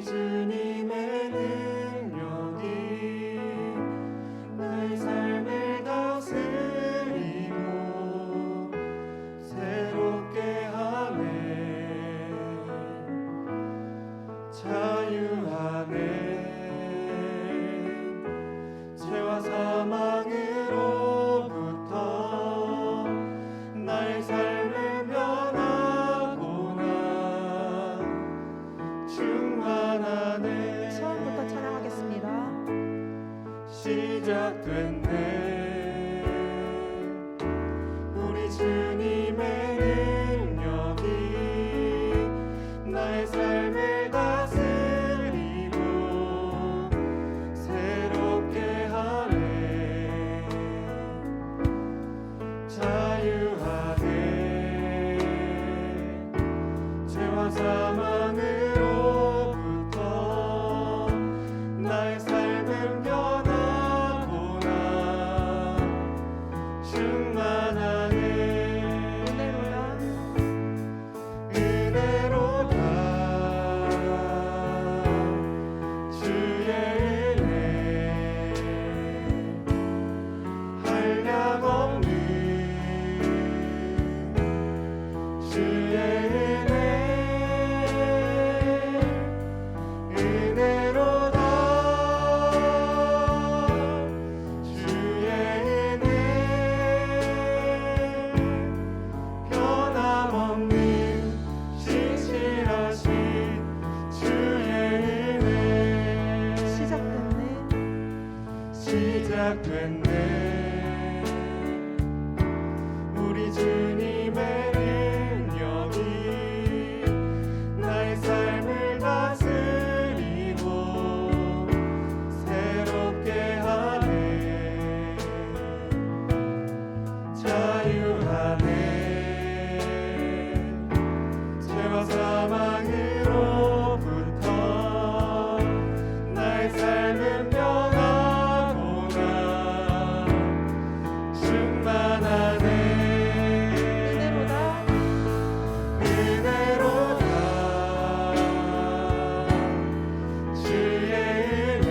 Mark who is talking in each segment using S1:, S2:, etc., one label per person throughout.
S1: 주님의 능력이 나의 삶을 다스리고 새롭게 하네. 자유하네. 죄와 사망으로부터 나의 삶을 면하구나. 충만하네.
S2: 처음부터 찬양하겠습니다.
S1: 시작됐네. 우리 주님의 능력이 나의 삶을 다스리고 새롭게 하네. 자유하네. 죄와 사망으로부터 나의 삶은 변하구나. 충만하네. 은혜로다. 주의 은혜 한량없는 주의 은혜 은혜로다. 주의 은혜 변함없는 신실하신 주의 은혜. 시작됐네. 우리 주님의 능력이 나의 삶을 다스리고 새롭게 하네. 자유하네. 죄와 사망으로부터 나의 삶은 변하구나. 충만하네. 은혜로다. 주의 은혜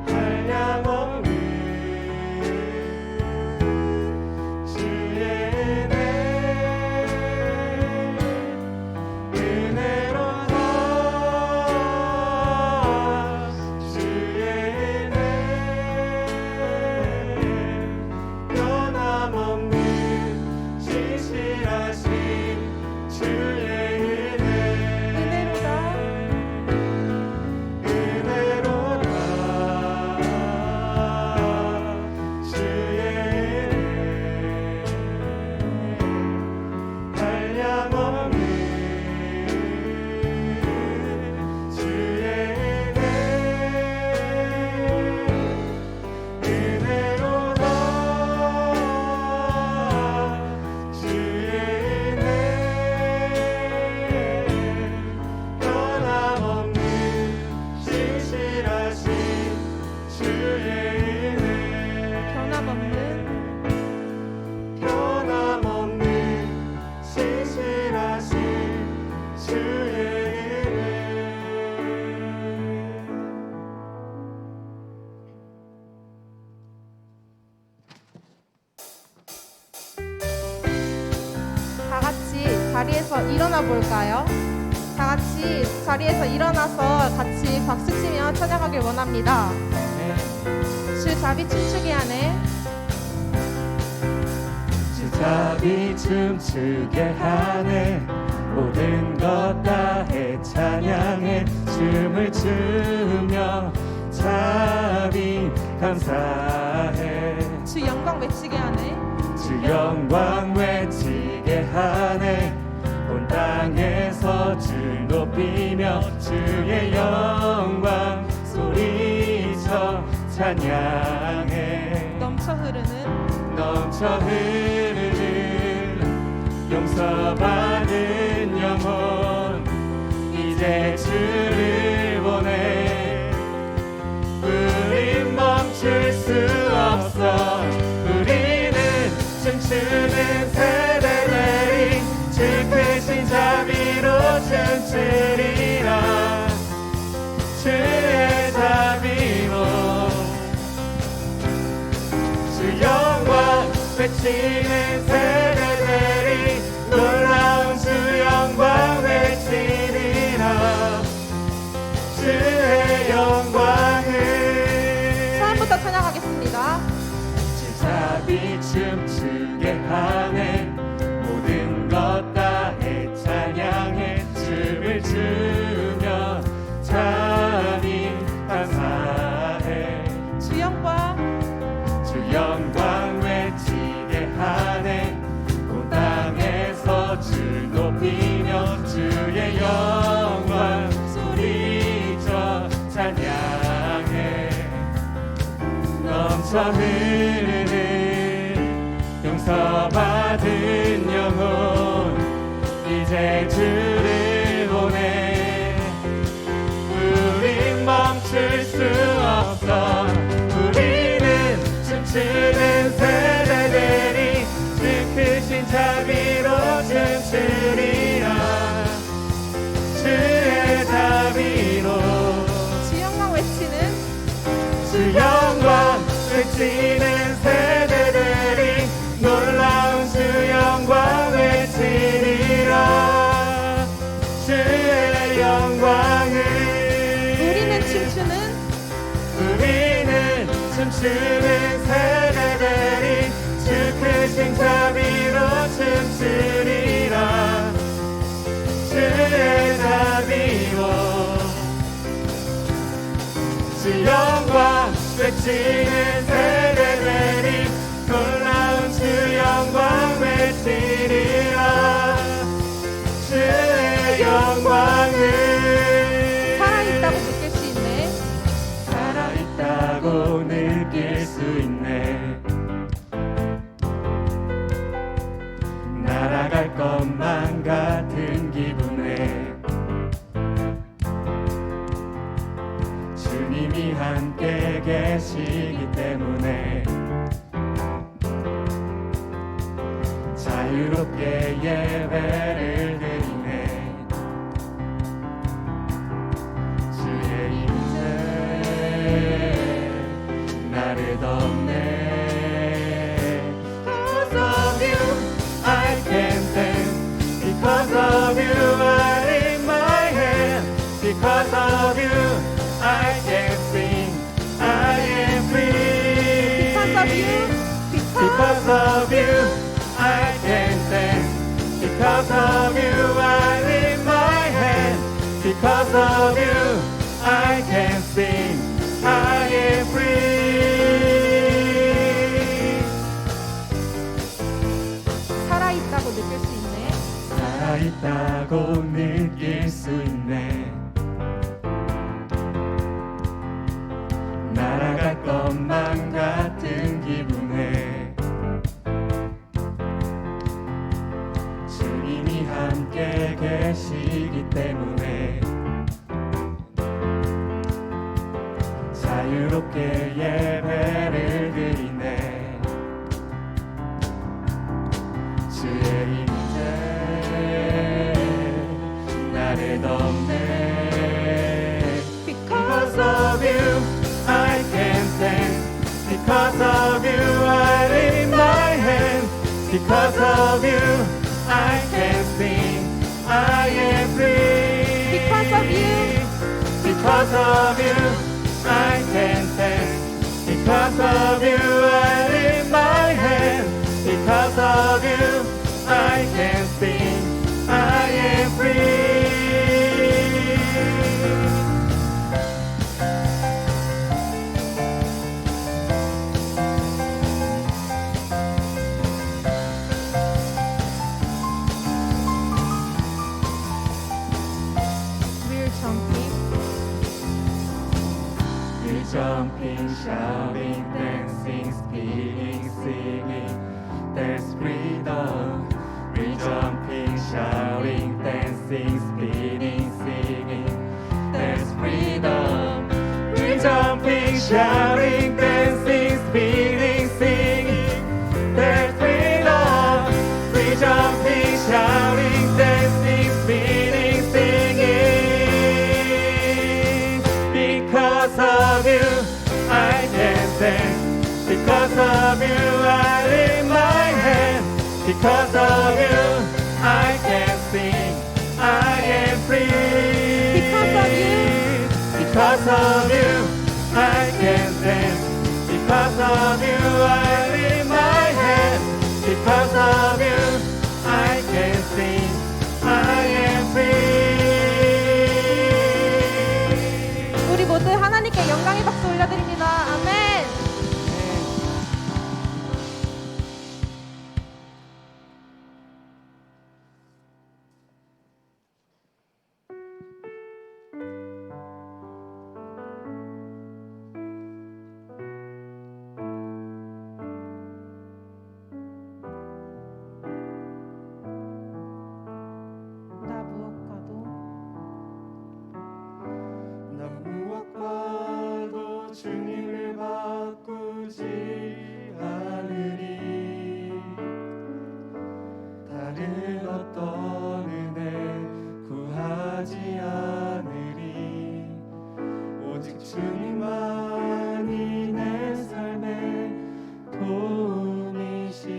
S1: 한량없는 주의 은혜 은혜로다. 주의 은혜 변함없는 신실하신 주의 은혜. 은혜로다. 주의 은혜 한량없는 주의 은혜 은혜로다. 주의 은혜 변함없는 신실하신 주의 은혜. 변함없는 신실하신 주의 은혜.
S2: 다 같이 자리에서 일어나 볼까요? 다 같이 자리에서 일어나서 같이 박수치며 찬양하길 원합니다. 주 자비 춤추게 하네.
S1: 주 자비 춤추게 하네. 모든 것 다해 찬양해. 춤을 추며 자비 감사해.
S2: 주 영광 외치게 하네.
S1: 주 영광 외치게 하네. 온 땅에서 주를 높이며 주의 영광 소리쳐 찬양해.
S2: 넘쳐
S1: 흐르는 용서받은 영혼 이제 주를 보내. 우린 멈출 수 없어. 우리는 춤추는 세대들이 주 크신 자비로 주의 자비로 주 영광 외치는 세대들이 놀라운 주 영광 외치리라. 주의 영광을
S2: 처음부터 찬양하겠습니다.
S1: 제자비 춤추게 하네. 모든 것 다해 찬양해. 춤을 추며 찬이 감사해.
S2: 주 영광
S1: 주 영광 외치게 하네. 온 땅에서 주 높이며 주의 영광 소리쳐 찬양해. 넘쳐 흐르는 용서받은 영혼 이제 주를 보내. 우린 멈출 수 없어. 우리는 춤추는 세대들이 주 크신 자비로 춤추리라. 주의 자비로
S2: 주 영광 외치는
S1: 주 영광 외치는 세대들이 놀라운 주 영광 외치리라. 주의 영광을
S2: 우리는 춤추는
S1: 춤추는 세대들이 주 크신 자비로 춤추리라. 주의 자비로 주 영광 외치는 세대들이 놀라운 주 영광 외치리라. 주의 영광을
S2: 살아있다고 느낄 수 있네.
S1: 살아있다고 느낄 수 있네. 날아갈 것만 같은 기분에 주님이 함께 계시기 때문에 자유롭게 예배를 드리네. 주의 임재 나를 덮네. Because of you I can stand. Because of you I lift my hand. Because of you I can sing. I am free.
S2: Because of you,
S1: Because of you I can dance. Because of you I lift my hand. Because of you I can sing. I am free.
S2: 살아있다고 느낄 수 있네.
S1: 살아있다고 느낄 수 있네. 날아갈 것만 같은 기분에 주님이 함께 계시기 때문에 자유롭게 예배를 드리네. 주의 임재 나를 덮네. Because of you I can stand. Because of you I lift my hand. Because of you I can sing. I am free.
S2: Because of you,
S1: Because of you I can stand. Because of you I lift my hand. Because of you I can sing. I am free.
S2: we're jumping.
S1: We're jumping, shouting, dancing, speaking, singing. There's freedom. We're jumping, shouting, dancing, speaking, singing. There's freedom. We're jumping, shouting, dancing, speaking, singing. There's freedom. We're jumping, shouting, dancing, speaking, singing. Because of you I lift my hand. Because of you I can sing. I am free.
S2: Because of you.
S1: Because of you I can dance. Because of you I lift my hand. Because of you I can sing. I am free.
S2: 우리 모두 하나님께 영광의 박수 올려드립니다. 아멘.
S1: 난 무엇과도 주님을 바꾸지 않으리. 다른 어떤 은혜 구하지 않으리. 오직 주님만이 내 삶의 도움이시니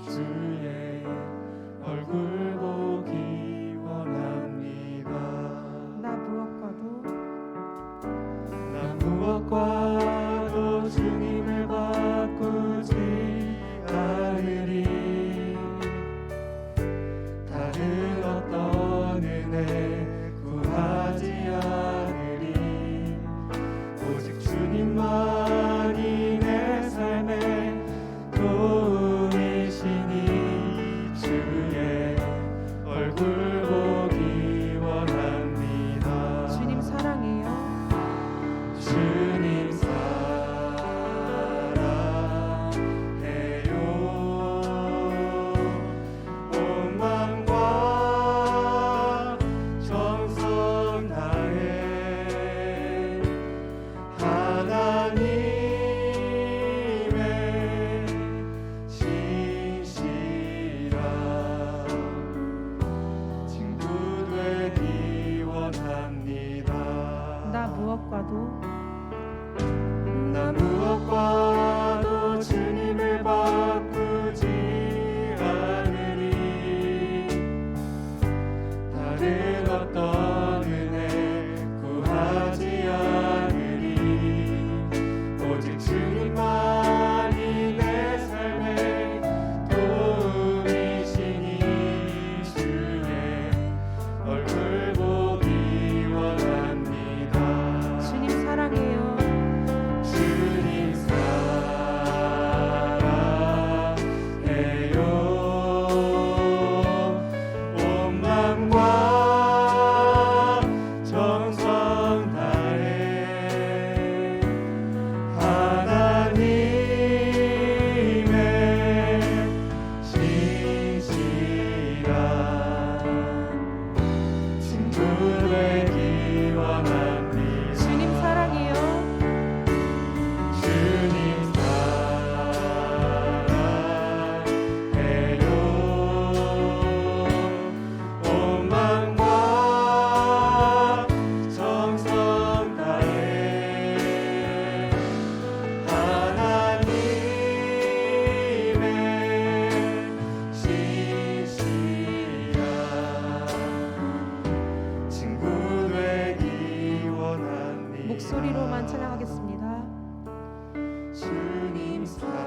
S1: 주의 얼굴 보기 원합니다. 난 무엇과도 주님을 바꾸지 않으리. 다른 어떤 은혜 구하지 않으리. 오직 주님만이 내 삶의 도움이시니 주의 얼굴 보기 원합니다.
S2: 주님 사랑해요.
S1: 주님 사랑해요. 온 마음과 정성 다해 하나님의 신실한 친구 되기 원합니다.
S2: 나 무엇과도
S1: 난 무엇과도 주님을 바꾸지 않으리. 다른 어떤 은혜 구하지 않으리. 오직 주님만이 내 삶의 도움이시니 주의 얼굴 보기 원합니다.
S2: 주님 사랑해요.
S1: 주님 사랑해요. 온 마음과 정성 다해 하나님의 신실한 친구 되기 원합니다.
S2: 주님 사랑해요.
S1: 주님 사랑해요. 온 마음과 정성 다해 하나님의 신실한 친구 되기 원합니다.
S2: 목소리로만 찬양하겠습니다.
S1: 주님 사랑해요.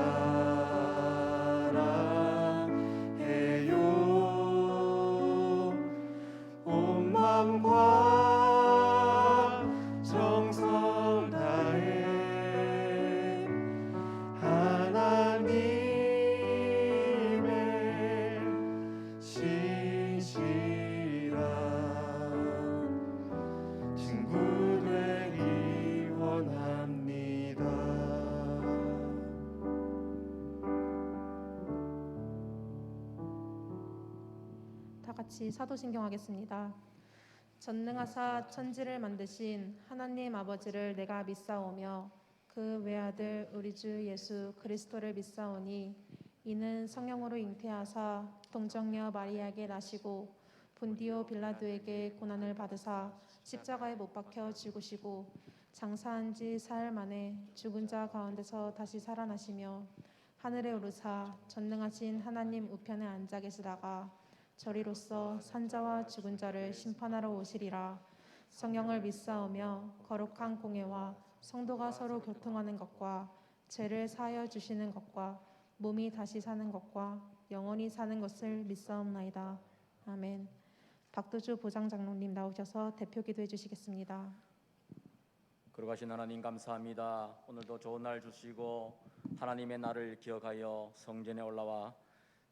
S1: 온 마음과 정성 다해 하나님의 신실한 친구 되기 원합니다.
S2: 다 같이 사도신경 하겠습니다. 전능하사 천지를 만드신 하나님 아버지를 내가 믿사오며 그 외아들 우리 주 예수 그리스도를 믿사오니 이는 성령으로 잉태하사 동정녀 마리아에게 나시고 본디오 빌라도에게 고난을 받으사 십자가에 못 박혀 죽으시고 장사한 지 사흘 만에 죽은 자 가운데서 다시 살아나시며 하늘에 오르사 전능하신 하나님 우편에 앉아 계시다가 저리로서 산자와 죽은 자를 심판하러 오시리라. 성령을 믿사오며 거룩한 공예와 성도가 서로 교통하는 것과 죄를 사하여 주시는 것과 몸이 다시 사는 것과 영원히 사는 것을 믿사옵나이다. 아멘. 박도주 보장장로님 나오셔서 대표 기도해 주시겠습니다.
S3: 거룩하신 하나님 감사합니다. 오늘도 좋은 날 주시고 하나님의 날을 기억하여 성전에 올라와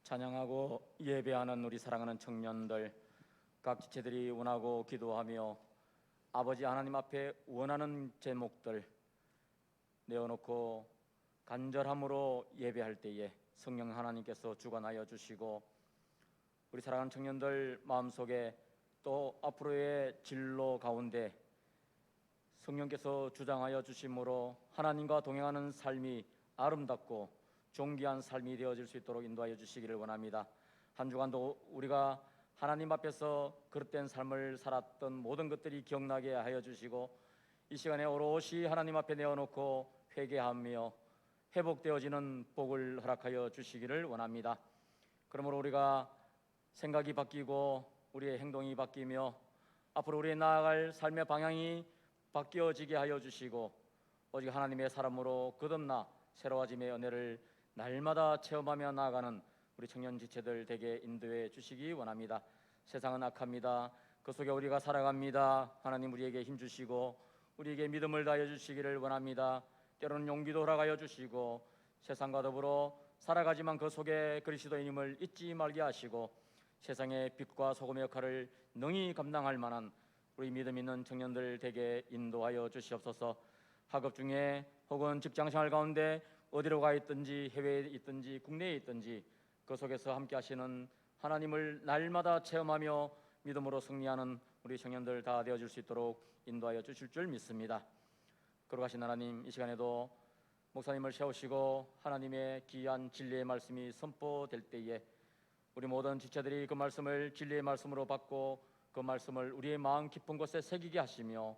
S3: 찬양하고 예배하는 우리 사랑하는 청년들, 각 지체들이 원하고 기도하며 아버지 하나님 앞에 원하는 제목들 내어놓고 간절함으로 예배할 때에 성령 하나님께서 주관하여 주시고 우리 사랑하는 청년들 마음속에 또 앞으로의 진로 가운데 성령께서 주장하여 주심으로 하나님과 동행하는 삶이 아름답고 존귀한 삶이 되어질 수 있도록 인도하여 주시기를 원합니다. 한 주간도 우리가 하나님 앞에서 그릇된 삶을 살았던 모든 것들이 기억나게 하여 주시고 이 시간에 오롯이 하나님 앞에 내어놓고 회개하며 회복되어지는 복을 허락하여 주시기를 원합니다. 그러므로 우리가 생각이 바뀌고 우리의 행동이 바뀌며 앞으로 우리의 나아갈 삶의 방향이 바뀌어지게 하여 주시고 오직 하나님의 사람으로 거듭나 새로워짐의 은혜를 날마다 체험하며 나아가는 우리 청년 지체들 되게 인도해 주시기 원합니다. 세상은 악합니다. 그 속에 우리가 살아갑니다. 하나님 우리에게 힘 주시고 우리에게 믿음을 다해 주시기를 원합니다. 때로는 용기도 허락하여 주시고 세상과 더불어 살아가지만 그 속에 그리스도인임을 잊지 말게 하시고 세상의 빛과 소금의 역할을 능히 감당할 만한 우리 믿음 있는 청년들 되게 인도하여 주시옵소서. 학업 중에 혹은 직장생활 가운데 어디로 가 있든지 해외에 있든지 국내에 있든지 그 속에서 함께 하시는 하나님을 날마다 체험하며 믿음으로 승리하는 우리 청년들 다 되어질 수 있도록 인도하여 주실 줄 믿습니다. 거룩하신 하나님, 이 시간에도 목사님을 세우시고 하나님의 귀한 진리의 말씀이 선포될 때에 우리 모든 지체들이 그 말씀을 진리의 말씀으로 받고 그 말씀을 우리의 마음 깊은 곳에 새기게 하시며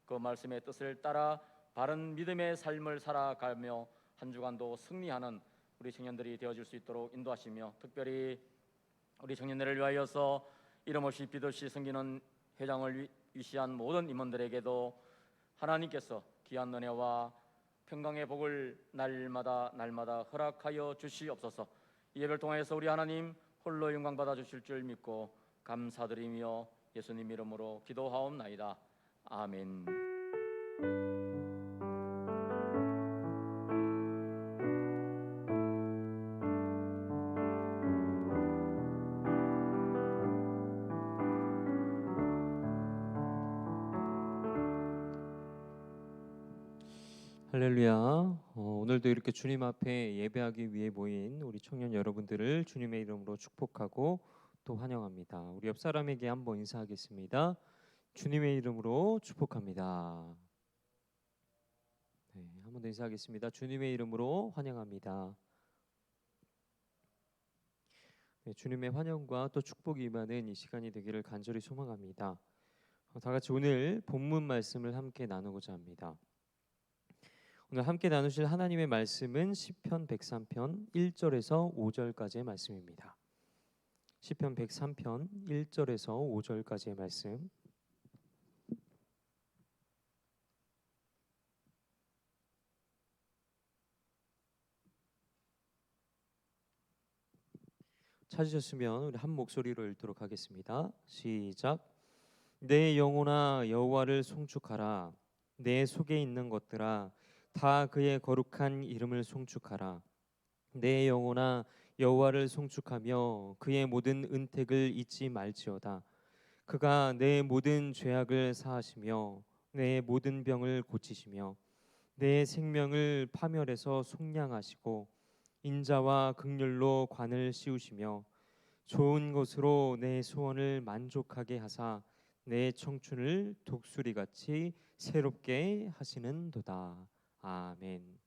S3: 그 말씀의 뜻을 따라 바른 믿음의 삶을 살아가며 한 주간도 승리하는 우리 청년들이 되어질 수 있도록 인도하시며 특별히 우리 청년들을 위하여서 이름 없이 빛 없이 섬기는 회장을 위시한 모든 임원들에게도 하나님께서 귀한 은혜와 평강의 복을 날마다 허락하여 주시옵소서. 이 예배를 통하여서 우리 하나님 홀로 영광 받아 주실 줄 믿고 감사드리며 예수님 이름으로 기도하옵나이다. 아멘.
S4: 할렐루야. 오늘도 이렇게 주님 앞에 예배하기 위해 모인 우리 청년 여러분들을 주님의 이름으로 축복하고 또 환영합니다. 우리 옆 사람에게 한번 인사하겠습니다. 주님의 이름으로 축복합니다. 네, 한번 더 인사하겠습니다. 주님의 이름으로 환영합니다. 네, 주님의 환영과 또 축복이 임하는 이 시간이 되기를 간절히 소망합니다. 다 같이 오늘 본문 말씀을 함께 나누고자 합니다. 오늘 함께 나누실 하나님의 말씀은 시편 103편 1절에서 5절까지의 말씀입니다. 시편 103편 1절에서 5절까지의 말씀. 찾으셨으면 우리 한 목소리로 읽도록 하겠습니다. 시작. 내 영혼아 여호와를 송축하라. 내 속에 있는 것들아 다 그의 거룩한 이름을 송축하라. 내 영혼아 여호와를 송축하며 그의 모든 은택을 잊지 말지어다. 그가 내 모든 죄악을 사하시며 내 모든 병을 고치시며 내 생명을 파멸해서 속량하시고 인자와 긍휼로 관을 씌우시며 좋은 것으로 내 소원을 만족하게 하사 내 청춘을 독수리같이 새롭게 하시는도다. 아멘.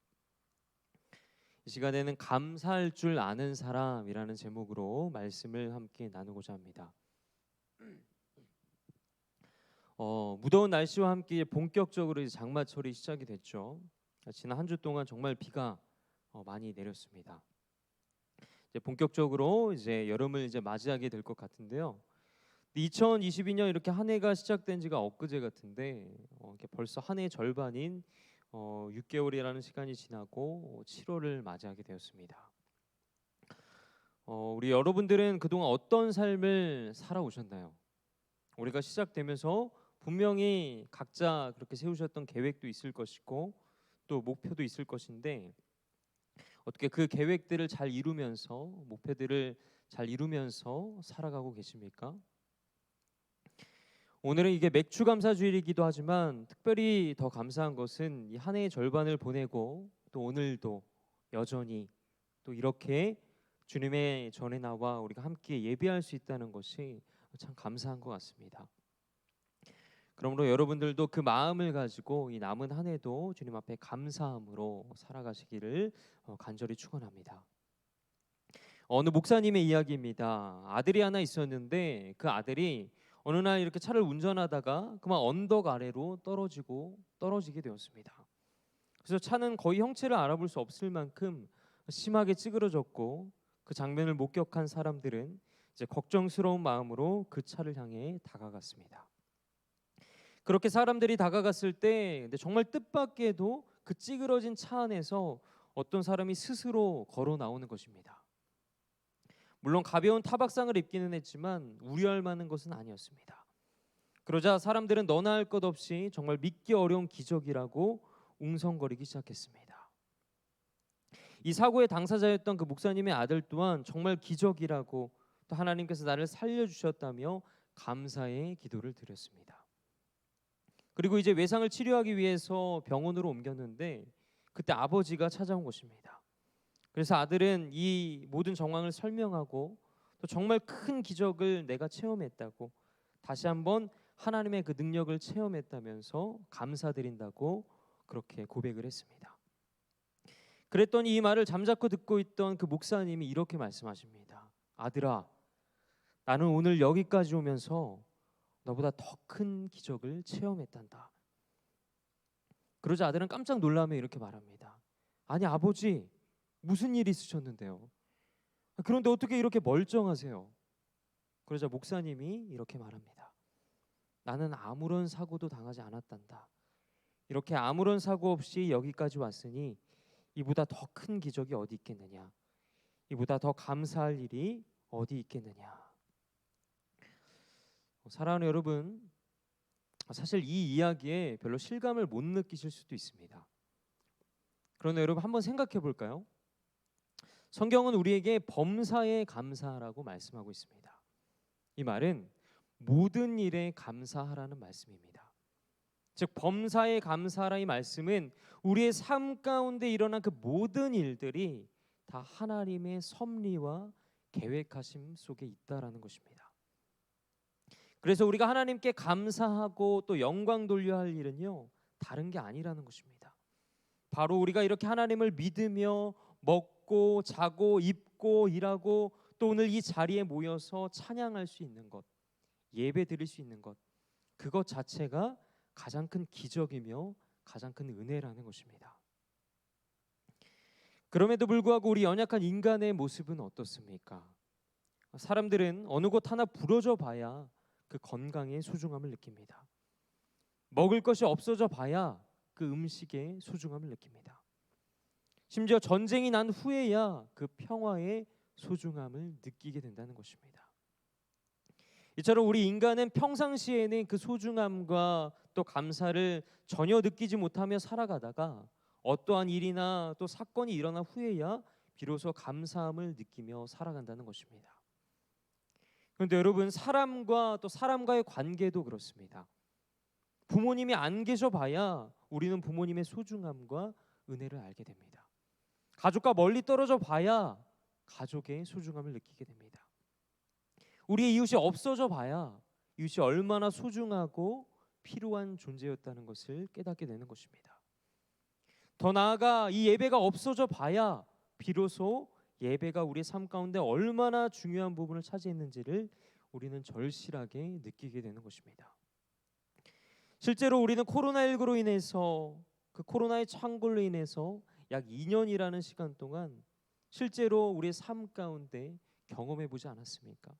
S4: 이 시간에는 감사할 줄 아는 사람이라는 제목으로 말씀을 함께 나누고자 합니다. 무더운 날씨와 함께 본격적으로 이제 장마철이 시작이 됐죠. 지난 한 주 동안 정말 비가 많이 내렸습니다. 이제 본격적으로 이제 여름을 이제 맞이하게 될 것 같은데요. 2022년 이렇게 한 해가 시작된 지가 엊그제 같은데 이렇게 벌써 한 해 절반인 6개월이라는 시간이 지나고 7월을 맞이하게 되었습니다. 우리 여러분들은 그동안 어떤 삶을 살아오셨나요? 우리가 시작되면서 분명히 각자 그렇게 세우셨던 계획도 있을 것이고 또 목표도 있을 것인데 어떻게 그 계획들을 잘 이루면서 목표들을 잘 이루면서 살아가고 계십니까? 오늘은 이게 맥주 감사 주일이기도 하지만 특별히 더 감사한 것은 이 한 해의 절반을 보내고 또 오늘도 여전히 또 이렇게 주님의 전에 나와 우리가 함께 예배할 수 있다는 것이 참 감사한 것 같습니다. 그러므로 여러분들도 그 마음을 가지고 이 남은 한 해도 주님 앞에 감사함으로 살아가시기를 간절히 축원합니다. 어느 목사님의 이야기입니다. 아들이 하나 있었는데 그 아들이 어느 날 이렇게 차를 운전하다가 그만 언덕 아래로 떨어지게 되었습니다. 그래서 차는 거의 형체를 알아볼 수 없을 만큼 심하게 찌그러졌고 그 장면을 목격한 사람들은 이제 걱정스러운 마음으로 그 차를 향해 다가갔습니다. 그렇게 사람들이 다가갔을 때 근데 정말 뜻밖에도 그 찌그러진 차 안에서 어떤 사람이 스스로 걸어 나오는 것입니다. 물론 가벼운 타박상을 입기는 했지만 우려할 만한 것은 아니었습니다. 그러자 사람들은 너나 할 것 없이 정말 믿기 어려운 기적이라고 웅성거리기 시작했습니다. 이 사고의 당사자였던 그 목사님의 아들 또한 정말 기적이라고 또 하나님께서 나를 살려주셨다며 감사의 기도를 드렸습니다. 그리고 이제 외상을 치료하기 위해서 병원으로 옮겼는데 그때 아버지가 찾아온 것입니다. 그래서 아들은 이 모든 정황을 설명하고 또 정말 큰 기적을 내가 체험했다고 다시 한번 하나님의 그 능력을 체험했다면서 감사드린다고 그렇게 고백을 했습니다. 그랬더니 이 말을 잠자코 듣고 있던 그 목사님이 이렇게 말씀하십니다. 아들아, 나는 오늘 여기까지 오면서 너보다 더 큰 기적을 체험했단다. 그러자 아들은 깜짝 놀라며 이렇게 말합니다. 아니 아버지, 무슨 일이 있으셨는데요? 그런데 어떻게 이렇게 멀쩡하세요? 그러자 목사님이 이렇게 말합니다. 나는 아무런 사고도 당하지 않았단다. 이렇게 아무런 사고 없이 여기까지 왔으니 이보다 더 큰 기적이 어디 있겠느냐? 이보다 더 감사할 일이 어디 있겠느냐? 사랑하는 여러분, 사실 이 이야기에 별로 실감을 못 느끼실 수도 있습니다. 그러나 여러분 한번 생각해 볼까요? 성경은 우리에게 범사에 감사하라고 말씀하고 있습니다. 이 말은 모든 일에 감사하라는 말씀입니다. 즉 범사에 감사하라 이 말씀은 우리의 삶 가운데 일어난 그 모든 일들이 다 하나님의 섭리와 계획하심 속에 있다라는 것입니다. 그래서 우리가 하나님께 감사하고 또 영광 돌려야 할 일은요 다른 게 아니라는 것입니다. 바로 우리가 이렇게 하나님을 믿으며 먹고 자고 입고 일하고 또 오늘 이 자리에 모여서 찬양할 수 있는 것, 예배 드릴 수 있는 것, 그것 자체가 가장 큰 기적이며 가장 큰 은혜라는 것입니다. 그럼에도 불구하고 우리 연약한 인간의 모습은 어떻습니까? 사람들은 어느 곳 하나 부러져 봐야 그 건강의 소중함을 느낍니다. 먹을 것이 없어져 봐야 그 음식의 소중함을 느낍니다. 심지어 전쟁이 난 후에야 그 평화의 소중함을 느끼게 된다는 것입니다. 이처럼 우리 인간은 평상시에는 그 소중함과 또 감사를 전혀 느끼지 못하며 살아가다가 어떠한 일이나 또 사건이 일어난 후에야 비로소 감사함을 느끼며 살아간다는 것입니다. 그런데 여러분, 사람과 또 사람과의 관계도 그렇습니다. 부모님이 안 계셔 봐야 우리는 부모님의 소중함과 은혜를 알게 됩니다. 가족과 멀리 떨어져 봐야 가족의 소중함을 느끼게 됩니다. 우리의 이웃이 없어져 봐야 이웃이 얼마나 소중하고 필요한 존재였다는 것을 깨닫게 되는 것입니다. 더 나아가 이 예배가 없어져 봐야 비로소 예배가 우리의 삶 가운데 얼마나 중요한 부분을 차지했는지를 우리는 절실하게 느끼게 되는 것입니다. 실제로 우리는 코로나19로 인해서 그 코로나의 창궐로 인해서 약 2년이라는 시간 동안 실제로 우리의 삶 가운데 경험해 보지 않았습니까?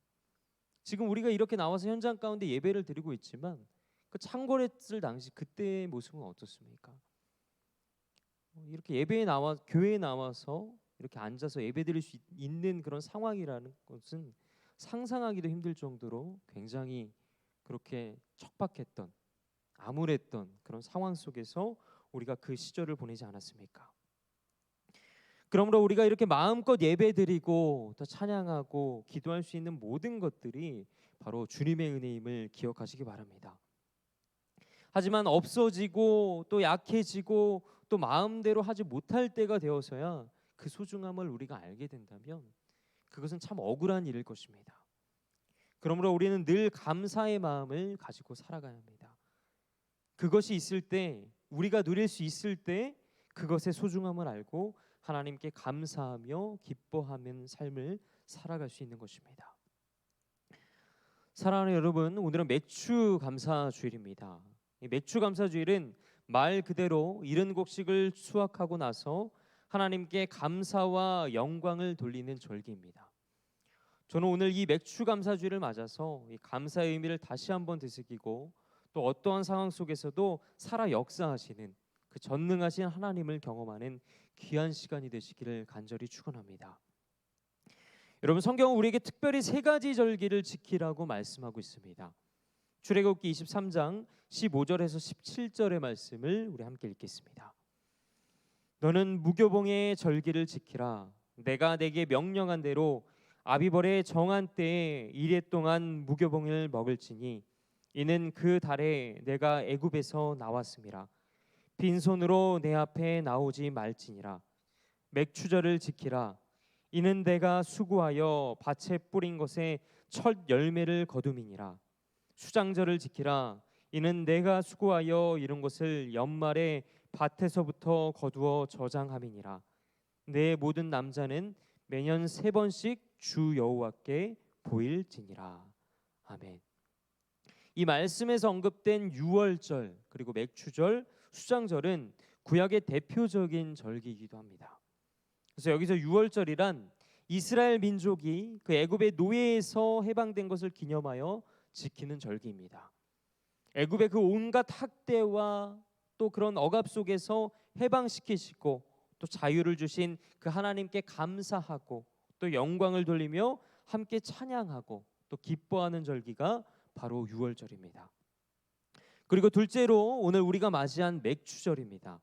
S4: 지금 우리가 이렇게 나와서 현장 가운데 예배를 드리고 있지만 그 창궐했을 당시 그때의 모습은 어떻습니까? 이렇게 예배에 나와 교회에 나와서 이렇게 앉아서 예배드릴 수 있는 그런 상황이라는 것은 상상하기도 힘들 정도로 굉장히 그렇게 척박했던 암울했던 그런 상황 속에서 우리가 그 시절을 보내지 않았습니까? 그러므로 우리가 이렇게 마음껏 예배드리고 또 찬양하고 기도할 수 있는 모든 것들이 바로 주님의 은혜임을 기억하시기 바랍니다. 하지만 없어지고 또 약해지고 또 마음대로 하지 못할 때가 되어서야 그 소중함을 우리가 알게 된다면 그것은 참 억울한 일일 것입니다. 그러므로 우리는 늘 감사의 마음을 가지고 살아가야 합니다. 그것이 있을 때, 우리가 누릴 수 있을 때 그것의 소중함을 알고 하나님께 감사하며 기뻐하는 삶을 살아갈 수 있는 것입니다. 사랑하는 여러분, 오늘은 맥주 감사 주일입니다. 이 맥주 감사 주일은 말 그대로 70곡씩을 수확하고 나서 하나님께 감사와 영광을 돌리는 절기입니다. 저는 오늘 이 맥주 감사 주일을 맞아서 이 감사의 의미를 다시 한번 되새기고 또 어떠한 상황 속에서도 살아 역사하시는 그 전능하신 하나님을 경험하는 귀한 시간이 되시기를 간절히 축원합니다. 여러분, 성경은 우리에게 특별히 3가지 절기를 지키라고 말씀하고 있습니다. 출애굽기 23장 15절에서 17절의 말씀을 우리 함께 읽겠습니다. 너는 무교봉의 절기를 지키라. 내가 내게 명령한 대로 아비벌의 정한 때에 이레 동안 무교봉을 먹을지니 이는 그 달에 내가 애굽에서 나왔음이라. 빈손으로 내 앞에 나오지 말지니라. 맥추절을 지키라. 이는 내가 수고하여 밭에 뿌린 것에 첫 열매를 거둠이니라. 수장절을 지키라. 이는 내가 수고하여 이룬 것을 연말에 밭에서부터 거두어 저장함이니라. 내 모든 남자는 매년 3번씩 주 여호와께 보일지니라. 아멘. 이 말씀에서 언급된 유월절 그리고 맥추절, 수장절은 구약의 대표적인 절기이기도 합니다. 그래서 여기서 유월절이란 이스라엘 민족이 그 애굽의 노예에서 해방된 것을 기념하여 지키는 절기입니다. 애굽의 그 온갖 학대와 또 그런 억압 속에서 해방시키시고 또 자유를 주신 그 하나님께 감사하고 또 영광을 돌리며 함께 찬양하고 또 기뻐하는 절기가 바로 유월절입니다. 그리고 둘째로 오늘 우리가 맞이한 맥추절입니다.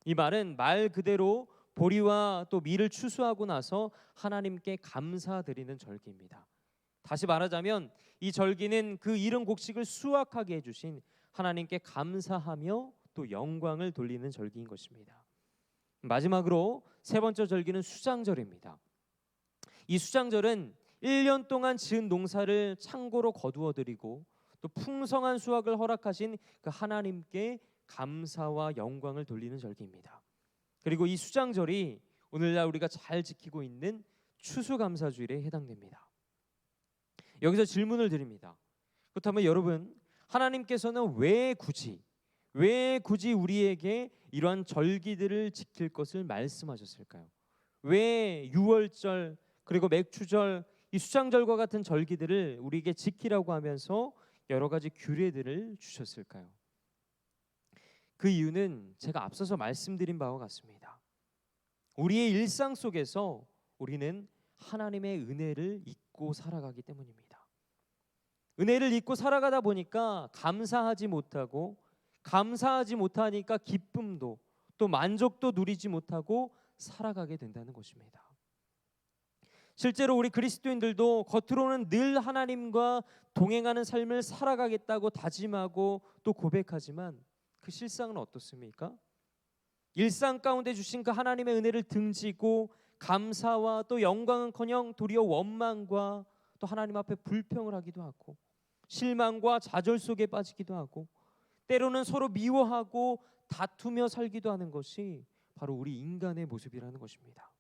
S4: 이 말은 말 그대로 보리와 또 밀을 추수하고 나서 하나님께 감사드리는 절기입니다. 다시 말하자면 이 절기는 그 이른 곡식을 수확하게 해주신 하나님께 감사하며 또 영광을 돌리는 절기인 것입니다. 마지막으로 3번째 절기는 수장절입니다. 이 수장절은 1년 동안 지은 농사를 창고로 거두어 드리고 또 풍성한 수확을 허락하신 그 하나님께 감사와 영광을 돌리는 절기입니다. 그리고 이 수장절이 오늘날 우리가 잘 지키고 있는 추수감사주일에 해당됩니다. 여기서 질문을 드립니다. 그렇다면 여러분, 하나님께서는 왜 굳이 우리에게 이러한 절기들을 지킬 것을 말씀하셨을까요? 왜 유월절 그리고 맥추절, 이 수장절과 같은 절기들을 우리에게 지키라고 하면서 여러 가지 규례들을 주셨을까요? 그 이유는 제가 앞서서 말씀드린 바와 같습니다. 우리의 일상 속에서 우리는 하나님의 은혜를 잊고 살아가기 때문입니다. 은혜를 잊고 살아가다 보니까 감사하지 못하니까 기쁨도 또 만족도 누리지 못하고 살아가게 된다는 것입니다. 실제로 우리 그리스도인들도 겉으로는 늘 하나님과 동행하는 삶을 살아가겠다고 다짐하고 또 고백하지만 그 실상은 어떻습니까? 일상 가운데 주신 그 하나님의 은혜를 등지고 감사와 또 영광은커녕 도리어 원망과 또 하나님 앞에 불평을 하기도 하고 실망과 좌절 속에 빠지기도 하고 때로는 서로 미워하고 다투며 살기도 하는 것이 바로 우리 인간의 모습이라는 것입니다.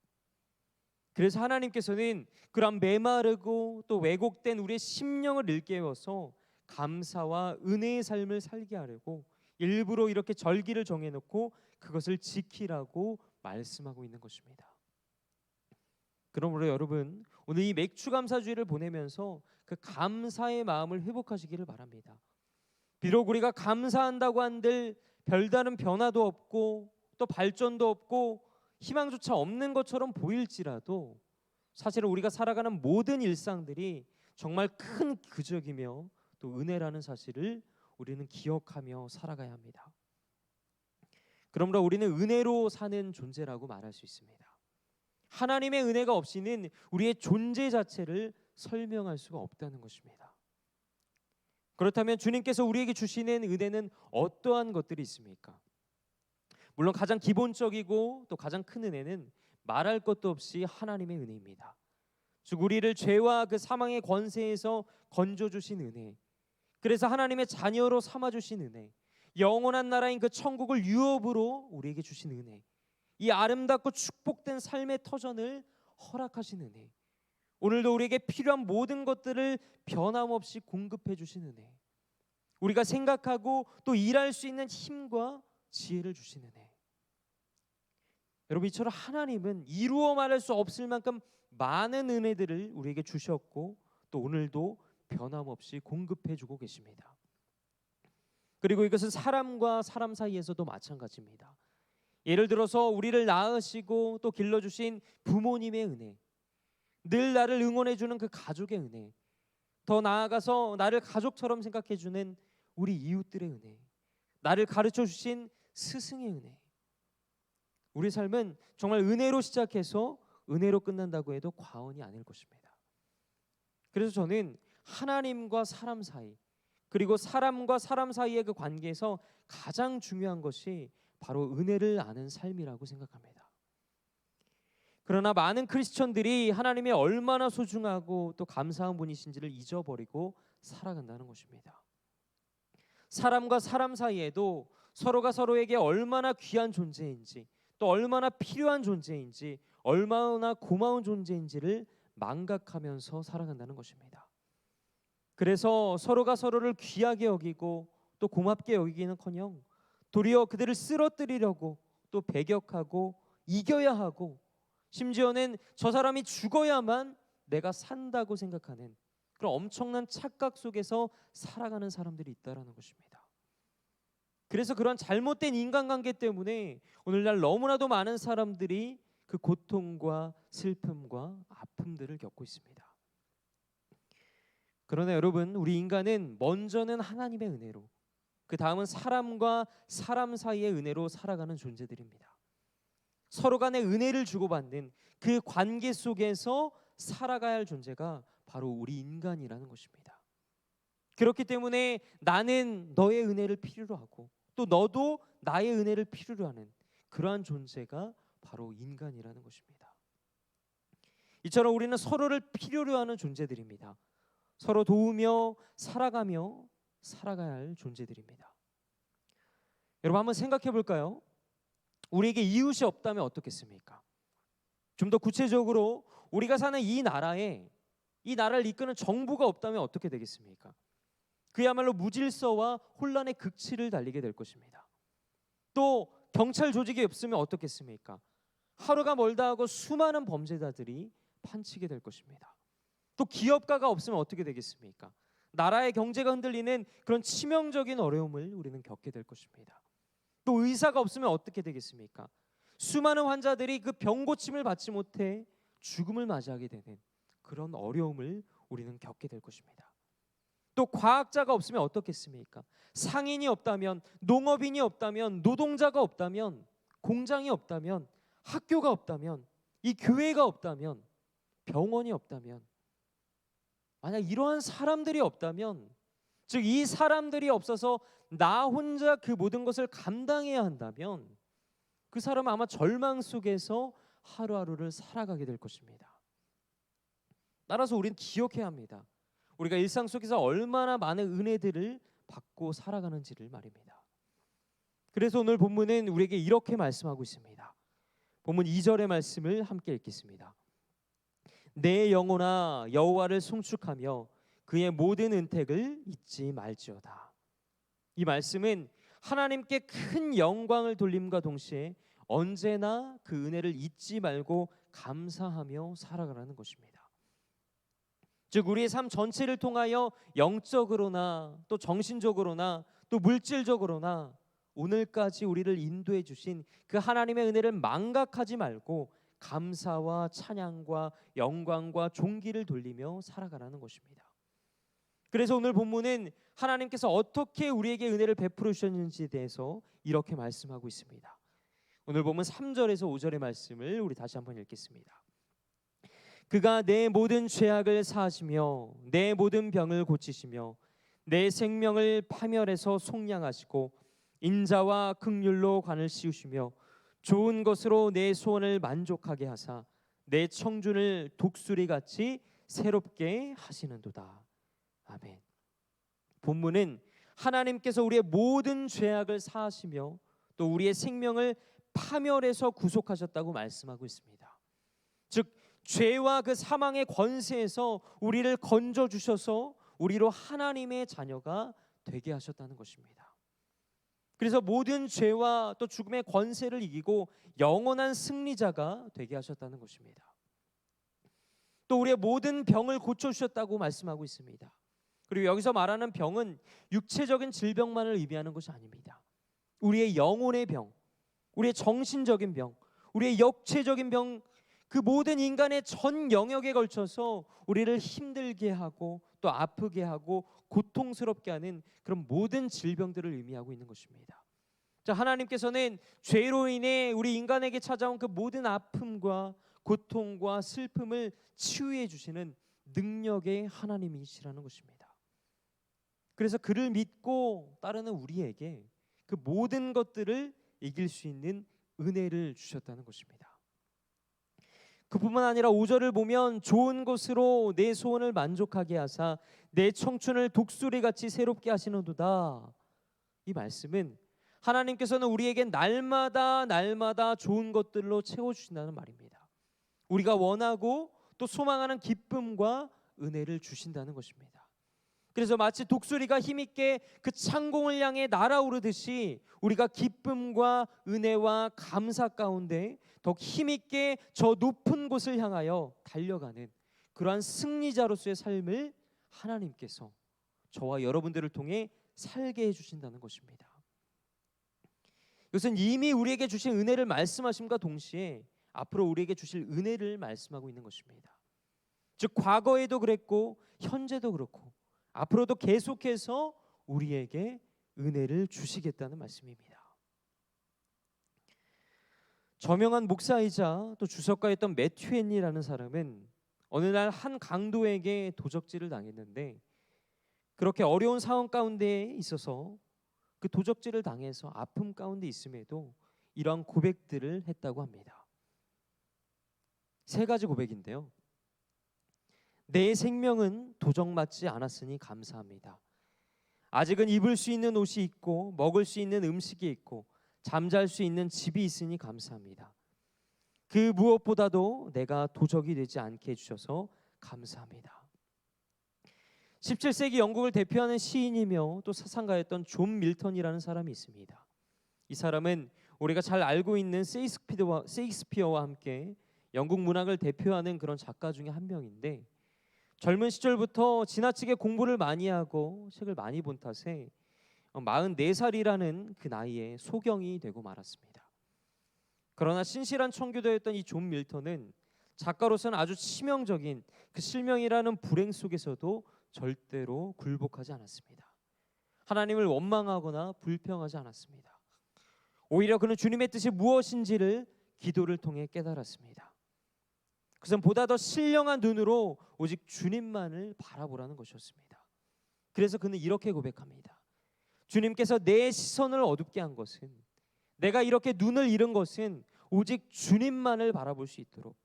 S4: 그래서 하나님께서는 그런 메마르고 또 왜곡된 우리의 심령을 일깨워서 감사와 은혜의 삶을 살게 하려고 일부러 이렇게 절기를 정해놓고 그것을 지키라고 말씀하고 있는 것입니다. 그러므로 여러분, 오늘 이 맥주 감사주의를 보내면서 그 감사의 마음을 회복하시기를 바랍니다. 비록 우리가 감사한다고 한들 별다른 변화도 없고 또 발전도 없고 희망조차 없는 것처럼 보일지라도 사실은 우리가 살아가는 모든 일상들이 정말 큰 기적이며 또 은혜라는 사실을 우리는 기억하며 살아가야 합니다. 그러므로 우리는 은혜로 사는 존재라고 말할 수 있습니다. 하나님의 은혜가 없이는 우리의 존재 자체를 설명할 수가 없다는 것입니다. 그렇다면 주님께서 우리에게 주시는 은혜는 어떠한 것들이 있습니까? 물론 가장 기본적이고 또 가장 큰 은혜는 말할 것도 없이 하나님의 은혜입니다. 즉 우리를 죄와 그 사망의 권세에서 건져주신 은혜, 그래서 하나님의 자녀로 삼아주신 은혜, 영원한 나라인 그 천국을 유업으로 우리에게 주신 은혜, 이 아름답고 축복된 삶의 터전을 허락하신 은혜, 오늘도 우리에게 필요한 모든 것들을 변함없이 공급해 주신 은혜, 우리가 생각하고 또 일할 수 있는 힘과 지혜를 주신 은혜. 여러분, 이처럼 하나님은 이루어 말할 수 없을 만큼 많은 은혜들을 우리에게 주셨고 또 오늘도 변함없이 공급해 주고 계십니다. 그리고 이것은 사람과 사람 사이에서도 마찬가지입니다. 예를 들어서 우리를 낳으시고 또 길러주신 부모님의 은혜, 늘 나를 응원해주는 그 가족의 은혜, 더 나아가서 나를 가족처럼 생각해주는 우리 이웃들의 은혜, 나를 가르쳐주신 스승의 은혜. 우리 삶은 정말 은혜로 시작해서 은혜로 끝난다고 해도 과언이 아닐 것입니다. 그래서 저는 하나님과 사람 사이, 그리고 사람과 사람 사이의 그 관계에서 가장 중요한 것이 바로 은혜를 아는 삶이라고 생각합니다. 그러나 많은 크리스천들이 하나님이 얼마나 소중하고 또 감사한 분이신지를 잊어버리고 살아간다는 것입니다. 사람과 사람 사이에도 서로가 서로에게 얼마나 귀한 존재인지, 또 얼마나 필요한 존재인지, 얼마나 고마운 존재인지를 망각하면서 살아간다는 것입니다. 그래서 서로가 서로를 귀하게 여기고 또 고맙게 여기기는커녕 도리어 그들을 쓰러뜨리려고 또 배격하고 이겨야 하고, 심지어는 저 사람이 죽어야만 내가 산다고 생각하는 그런 엄청난 착각 속에서 살아가는 사람들이 있다라는 것입니다. 그래서 그런 잘못된 인간관계 때문에 오늘날 너무나도 많은 사람들이 그 고통과 슬픔과 아픔들을 겪고 있습니다. 그러나 여러분, 우리 인간은 먼저는 하나님의 은혜로, 그 다음은 사람과 사람 사이의 은혜로 살아가는 존재들입니다. 서로 간에 은혜를 주고받는 그 관계 속에서 살아가야 할 존재가 바로 우리 인간이라는 것입니다. 그렇기 때문에 나는 너의 은혜를 필요로 하고 또 너도 나의 은혜를 필요로 하는 그러한 존재가 바로 인간이라는 것입니다. 이처럼 우리는 서로를 필요로 하는 존재들입니다. 서로 도우며 살아가며 살아가야 할 존재들입니다. 여러분, 한번 생각해 볼까요? 우리에게 이웃이 없다면 어떻겠습니까? 좀 더 구체적으로 우리가 사는 이 나라에, 이 나라를 이끄는 정부가 없다면 어떻게 되겠습니까? 그야말로 무질서와 혼란의 극치를 달리게 될 것입니다. 또 경찰 조직이 없으면 어떻겠습니까? 하루가 멀다 하고 수많은 범죄자들이 판치게 될 것입니다. 또 기업가가 없으면 어떻게 되겠습니까? 나라의 경제가 흔들리는 그런 치명적인 어려움을 우리는 겪게 될 것입니다. 또 의사가 없으면 어떻게 되겠습니까? 수많은 환자들이 그 병 고침을 받지 못해 죽음을 맞이하게 되는 그런 어려움을 우리는 겪게 될 것입니다. 또 과학자가 없으면 어떻겠습니까? 상인이 없다면, 농업인이 없다면, 노동자가 없다면, 공장이 없다면, 학교가 없다면, 이 교회가 없다면, 병원이 없다면, 만약 이러한 사람들이 없다면, 즉 이 사람들이 없어서 나 혼자 그 모든 것을 감당해야 한다면 그 사람은 아마 절망 속에서 하루하루를 살아가게 될 것입니다. 따라서 우리는 기억해야 합니다. 우리가 일상 속에서 얼마나 많은 은혜들을 받고 살아가는지를 말입니다. 그래서 오늘 본문은 우리에게 이렇게 말씀하고 있습니다. 본문 2절의 말씀을 함께 읽겠습니다. 내 영혼아 여호와를 송축하며 그의 모든 은택을 잊지 말지어다. 이 말씀은 하나님께 큰 영광을 돌림과 동시에 언제나 그 은혜를 잊지 말고 감사하며 살아가라는 것입니다. 즉 우리의 삶 전체를 통하여 영적으로나 또 정신적으로나 또 물질적으로나 오늘까지 우리를 인도해 주신 그 하나님의 은혜를 망각하지 말고 감사와 찬양과 영광과 존귀를 돌리며 살아가라는 것입니다. 그래서 오늘 본문은 하나님께서 어떻게 우리에게 은혜를 베풀어 주셨는지에 대해서 이렇게 말씀하고 있습니다. 오늘 보면 3절에서 5절의 말씀을 우리 다시 한번 읽겠습니다. 그가 내 모든 죄악을 사하시며 내 모든 병을 고치시며 내 생명을 파멸해서 속량하시고 인자와 긍휼로 관을 씌우시며 좋은 것으로 내 소원을 만족하게 하사 내 청춘을 독수리같이 새롭게 하시는도다. 아멘. 본문은 하나님께서 우리의 모든 죄악을 사하시며 또 우리의 생명을 파멸해서 구속하셨다고 말씀하고 있습니다. 즉 죄와 그 사망의 권세에서 우리를 건져 주셔서 우리로 하나님의 자녀가 되게 하셨다는 것입니다. 그래서 모든 죄와 또 죽음의 권세를 이기고 영원한 승리자가 되게 하셨다는 것입니다. 또 우리의 모든 병을 고쳐주셨다고 말씀하고 있습니다. 그리고 여기서 말하는 병은 육체적인 질병만을 의미하는 것이 아닙니다. 우리의 영혼의 병, 우리의 정신적인 병, 우리의 육체적인 병, 그 모든 인간의 전 영역에 걸쳐서 우리를 힘들게 하고 또 아프게 하고 고통스럽게 하는 그런 모든 질병들을 의미하고 있는 것입니다. 자, 하나님께서는 죄로 인해 우리 인간에게 찾아온 그 모든 아픔과 고통과 슬픔을 치유해 주시는 능력의 하나님이시라는 것입니다. 그래서 그를 믿고 따르는 우리에게 그 모든 것들을 이길 수 있는 은혜를 주셨다는 것입니다. 그뿐만 아니라 5절을 보면 좋은 것으로 내 소원을 만족하게 하사 내 청춘을 독수리같이 새롭게 하시는도다. 이 말씀은 하나님께서는 우리에게 날마다 좋은 것들로 채워주신다는 말입니다. 우리가 원하고 또 소망하는 기쁨과 은혜를 주신다는 것입니다. 그래서 마치 독수리가 힘있게 그 창공을 향해 날아오르듯이 우리가 기쁨과 은혜와 감사 가운데 더욱 힘있게 저 높은 곳을 향하여 달려가는 그러한 승리자로서의 삶을 하나님께서 저와 여러분들을 통해 살게 해주신다는 것입니다. 이것은 이미 우리에게 주신 은혜를 말씀하심과 동시에 앞으로 우리에게 주실 은혜를 말씀하고 있는 것입니다. 즉 과거에도 그랬고 현재도 그렇고 앞으로도 계속해서 우리에게 은혜를 주시겠다는 말씀입니다. 저명한 목사이자 또 주석가였던 매튜 헨리라는 사람은 어느 날 한 강도에게 도적질을 당했는데 그렇게 어려운 상황 가운데 있어서 그 도적질을 당해서 아픔 가운데 있음에도 이러한 고백들을 했다고 합니다. 3가지 고백인데요. 내 생명은 도적맞지 않았으니 감사합니다. 아직은 입을 수 있는 옷이 있고 먹을 수 있는 음식이 있고 잠잘 수 있는 집이 있으니 감사합니다. 그 무엇보다도 내가 도적이 되지 않게 해주셔서 감사합니다. 17세기 영국을 대표하는 시인이며 또 사상가였던 존 밀턴이라는 사람이 있습니다. 이 사람은 우리가 잘 알고 있는 세익스피어와 함께 영국 문학을 대표하는 그런 작가 중에 한 명인데 젊은 시절부터 지나치게 공부를 많이 하고 책을 많이 본 탓에 44살이라는 그 나이에 소경이 되고 말았습니다. 그러나 신실한 청교도였던 이 존 밀턴은 작가로서는 아주 치명적인 그 실명이라는 불행 속에서도 절대로 굴복하지 않았습니다. 하나님을 원망하거나 불평하지 않았습니다. 오히려 그는 주님의 뜻이 무엇인지를 기도를 통해 깨달았습니다. 그것은 보다 더 신령한 눈으로 오직 주님만을 바라보라는 것이었습니다. 그래서 그는 이렇게 고백합니다. 주님께서 내 시선을 어둡게 한 것은, 내가 이렇게 눈을 잃은 것은 오직 주님만을 바라볼 수 있도록,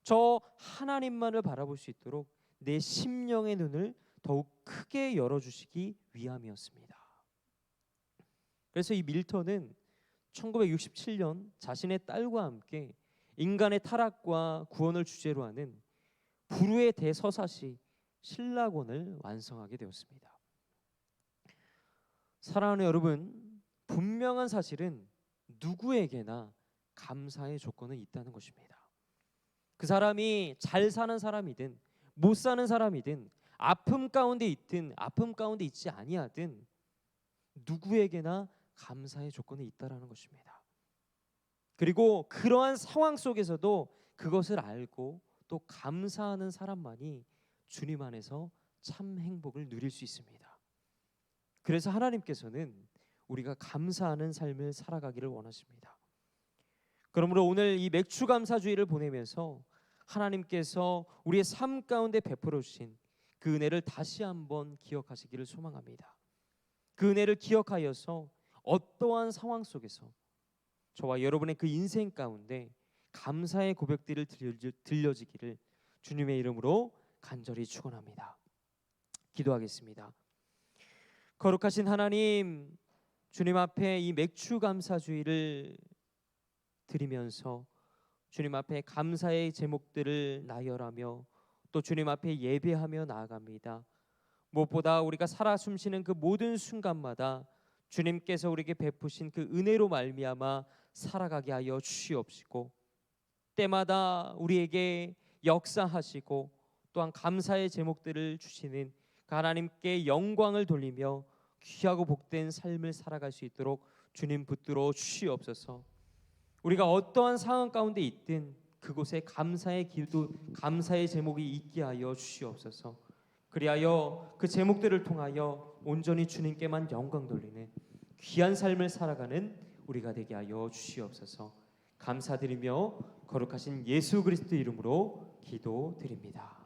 S4: 저 하나님만을 바라볼 수 있도록 내 심령의 눈을 더욱 크게 열어주시기 위함이었습니다. 그래서 이 밀턴은 1967년 자신의 딸과 함께 인간의 타락과 구원을 주제로 하는 불후의 대서사시 신라권을 완성하게 되었습니다. 사랑하는 여러분, 분명한 사실은 누구에게나 감사의 조건은 있다는 것입니다. 그 사람이 잘 사는 사람이든 못 사는 사람이든 아픔 가운데 있든 아픔 가운데 있지 아니하든 누구에게나 감사의 조건이 있다라는 것입니다. 그리고 그러한 상황 속에서도 그것을 알고 또 감사하는 사람만이 주님 안에서 참 행복을 누릴 수 있습니다. 그래서 하나님께서는 우리가 감사하는 삶을 살아가기를 원하십니다. 그러므로 오늘 이 맥추감사주의를 보내면서 하나님께서 우리의 삶 가운데 베풀어 주신 그 은혜를 다시 한번 기억하시기를 소망합니다. 그 은혜를 기억하여서 어떠한 상황 속에서 저와 여러분의 그 인생 가운데 감사의 고백들을 들려지기를 주님의 이름으로 간절히 축원합니다. 기도하겠습니다. 거룩하신 하나님, 주님 앞에 이 맥추감사주의를 드리면서 주님 앞에 감사의 제목들을 나열하며 또 주님 앞에 예배하며 나아갑니다. 무엇보다 우리가 살아 숨쉬는 그 모든 순간마다 주님께서 우리에게 베푸신 그 은혜로 말미암아 살아가게 하여 주시옵시고, 때마다 우리에게 역사하시고 또한 감사의 제목들을 주시는 그 하나님께 영광을 돌리며 귀하고 복된 삶을 살아갈 수 있도록 주님 붙들어 주시옵소서. 우리가 어떠한 상황 가운데 있든 그곳에 감사의 기도, 감사의 제목이 있게 하여 주시옵소서. 그리하여 그 제목들을 통하여 온전히 주님께만 영광 돌리는 귀한 삶을 살아가는 우리가 되게 하여 주시옵소서. 감사드리며 거룩하신 예수 그리스도 이름으로 기도드립니다.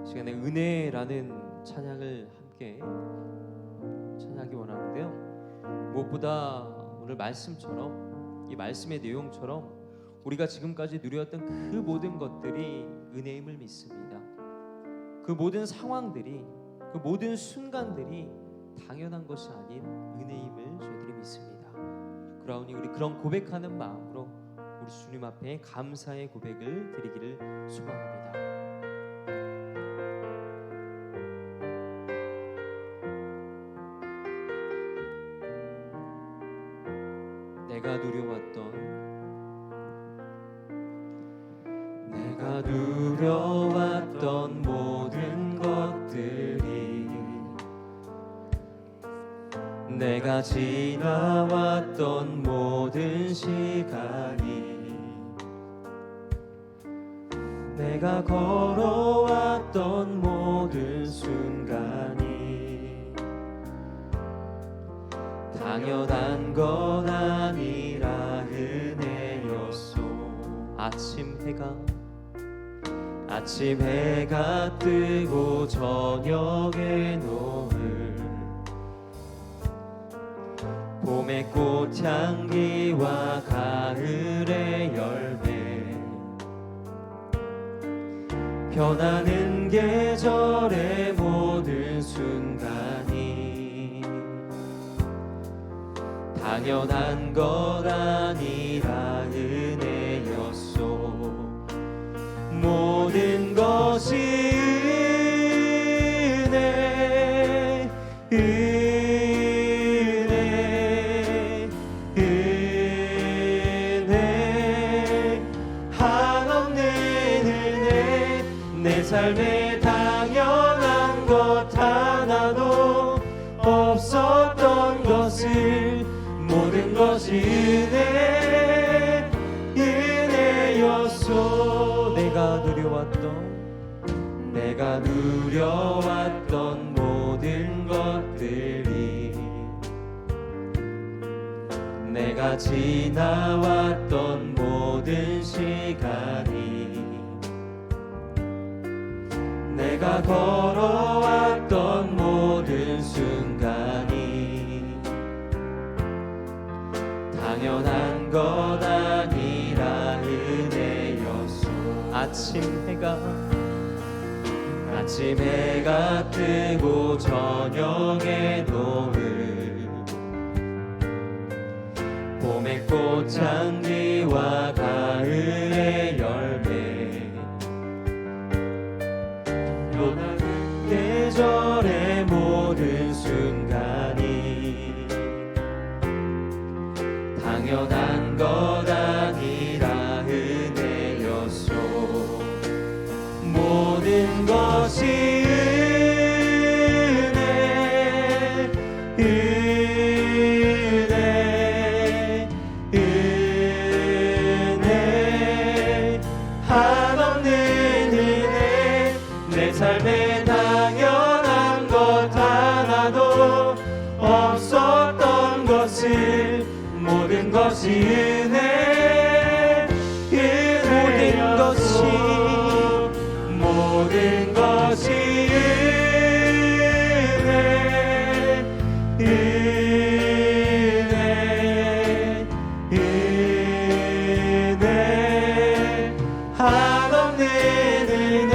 S4: 시간에 은혜라는 찬양을 함께 찬양하기 원하는데요. 무엇보다 오늘 말씀처럼 이 말씀의 내용처럼 우리가 지금까지 누렸던 그 모든 것들이 은혜임을 믿습니다. 그 모든 상황들이, 그 모든 순간들이 당연한 것이 아닌 은혜임을 저희들이 믿습니다. 그러니 우리 그런 고백하는 마음으로 우리 주님 앞에 감사의 고백을 드리기를 소망합니다. 내가 누려왔던 모든 것들이, 내가 지나왔던 모든 시간이, 내가 걸어왔던 모든 순간이 당연한 건 아니라 은혜였소. 아침 해가 뜨고 저녁의 노을, 봄의 꽃향기와 가을의 열매, 변하는 계절의 모든 순간이 당연한 것 아니라 은혜였소. 모든 것이 은혜, 은혜, 은혜, 한없는 은혜. 내 삶에 당연한 것 하나도 없었던 것을 모든 것이 은혜, 은혜였소. 내가 누려왔던 모든 것들이, 내가 지나왔던 모든 시간이, 내가 걸어왔던 모든 순간이 당연한 것 아니라 은혜였소. 아침 아침 해가 뜨고 저녁의 노을, 봄의 꽃향기와 가을의 열매, 변하는 계절의 모든 순간이 당연한 것 아니라 은혜였소. 모든 것이 은혜, 은혜, 은혜, 한없는 은혜. 내 삶에 당연한 것 하나도 없었던 것을 모든 것이 은혜, 모든 것이 모든 것이 은혜, 은혜, 은혜, 한없는 은혜.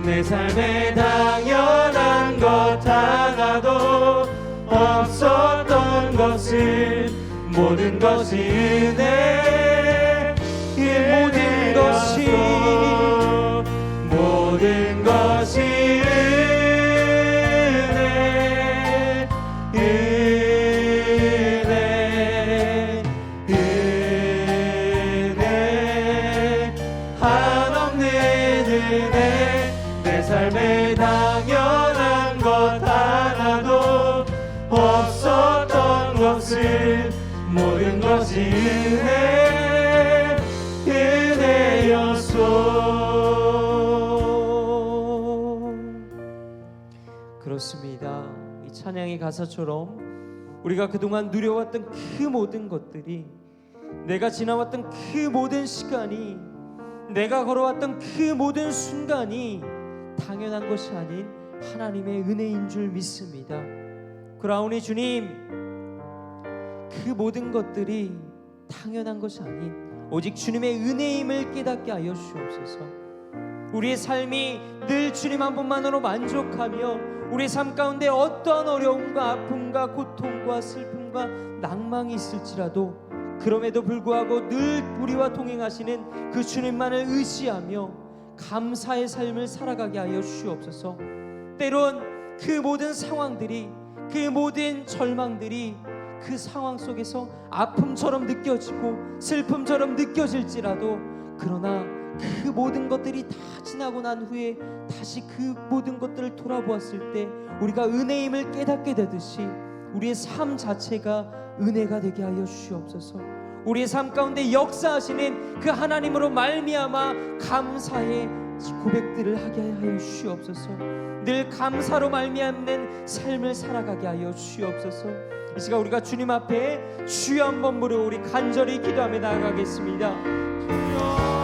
S4: 내 삶에 당연한 것 하나도 없었던 것을 모든 것이 은혜, 모든 것이 모든 것이 은혜, 은혜, 은혜, 한없는 은혜. 내 삶에 당연한 것 하나도 없었던 것을 모든 것이 은혜, 은혜였소. 그렇습니다. 이 찬양의 가사처럼 우리가 그동안 누려왔던 그 모든 것들이, 내가 지나왔던 그 모든 시간이, 내가 걸어왔던 그 모든 순간이 당연한 것이 아닌 하나님의 은혜인 줄 믿습니다. 그러오니 주님, 그 모든 것들이 당연한 것이 아닌 오직 주님의 은혜임을 깨닫게 하여 주옵소서. 우리의 삶이 늘 주님 한 분만으로 만족하며 우리의 삶 가운데 어떠한 어려움과 아픔과 고통과 슬픔과 낭망이 있을지라도 그럼에도 불구하고 늘 우리와 동행하시는 그 주님만을 의지하며 감사의 삶을 살아가게 하여 주옵소서. 때론 그 모든 상황들이, 그 모든 절망들이 그 상황 속에서 아픔처럼 느껴지고 슬픔처럼 느껴질지라도, 그러나 그 모든 것들이 다 지나고 난 후에 다시 그 모든 것들을 돌아보았을 때 우리가 은혜임을 깨닫게 되듯이 우리의 삶 자체가 은혜가 되게 하여 주시옵소서. 우리의 삶 가운데 역사하시는 그 하나님으로 말미암아 감사의 고백들을 하게 하여 주시옵소서. 늘 감사로 말미암는 삶을 살아가게 하여 주시옵소서. 이 시간 우리가 주님 앞에 주여 한번 부르고 우리 간절히 기도하며 나아가겠습니다.